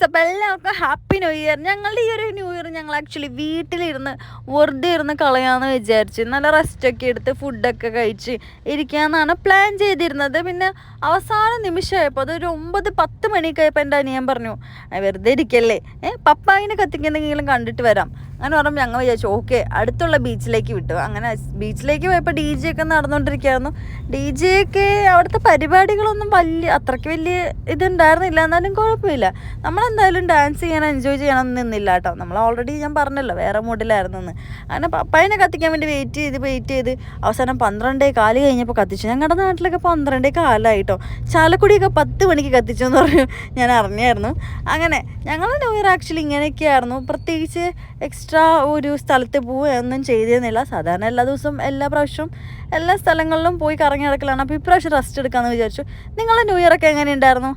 അപ്പോൾ എല്ലാവർക്കും happy new year. ഞങ്ങളുടെ ഈ ഒരു ന്യൂ ഇയർ ഞങ്ങൾ ആക്ച്വലി വീട്ടിലിരുന്ന് വെറുതെ ഇരുന്ന് കളയാമെന്ന് വിചാരിച്ച് നല്ല റെസ്റ്റൊക്കെ എടുത്ത് ഫുഡൊക്കെ കഴിച്ച് ഇരിക്കാമെന്നാണ് പ്ലാൻ ചെയ്തിരുന്നത്. പിന്നെ അവസാന നിമിഷമായപ്പോൾ അതൊരു 9-10 മണിയൊക്കെയായപ്പോൾ എൻ്റെ അനിയൻ പറഞ്ഞു, വെറുതെ ഇരിക്കല്ലേ, പപ്പായിനെ കത്തിക്കുന്നെങ്കിലും കണ്ടിട്ട് വരാം. അങ്ങനെ പറയുമ്പോൾ ഞങ്ങൾ വിചാരിച്ചു ഓക്കെ അടുത്തുള്ള ബീച്ചിലേക്ക് വിട്ടു. അങ്ങനെ ബീച്ചിലേക്ക് പോയപ്പോൾ ഡി ജെ ഒക്കെ നടന്നുകൊണ്ടിരിക്കുകയായിരുന്നു. ഡി ജെ ഒക്കെ അവിടുത്തെ പരിപാടികളൊന്നും അത്രയ്ക്ക് വലിയ ഇതുണ്ടായിരുന്നില്ല, എന്നാലും കുഴപ്പമില്ല. നമ്മളെന്തായാലും ഡാൻസ് ചെയ്യാൻ എൻജോയ് ചെയ്യാനൊന്നും നിന്നില്ല കേട്ടോ. നമ്മൾ ഓൾറെഡി ഞാൻ പറഞ്ഞല്ലോ വേറെ മൂഡിലായിരുന്നു എന്ന്. അങ്ങനെ പപ്പായനെ കത്തിക്കാൻ വേണ്ടി വെയിറ്റ് ചെയ്ത് അവസാനം 12:15 കഴിഞ്ഞപ്പോൾ കത്തിച്ചു. ഞങ്ങളുടെ നാട്ടിലൊക്കെ 12:15 കേട്ടോ. ചാലക്കുടിയൊക്കെ 10 മണിക്ക് കത്തിച്ചു എന്ന് പറഞ്ഞു, ഞാൻ അറിഞ്ഞായിരുന്നു. അങ്ങനെ ഞങ്ങൾ ന്യൂ ഇയർ ആക്ച്വലി ഇങ്ങനെയൊക്കെയായിരുന്നു. പ്രത്യേകിച്ച് എക്സ്ട്രാ ഒരു സ്ഥലത്ത് പോവുകയൊന്നും ചെയ്തിരുന്നില്ല. സാധാരണ എല്ലാ ദിവസവും എല്ലാ പ്രാവശ്യവും എല്ലാ സ്ഥലങ്ങളിലും പോയി കറങ്ങി നടക്കലാണ്. അപ്പോൾ ഇപ്രാവശ്യം റെസ്റ്റ് എടുക്കാമെന്ന് വിചാരിച്ചു. നിങ്ങളുടെ ന്യൂ ഇയർ ഒക്കെ എങ്ങനെ ഉണ്ടായിരുന്നു?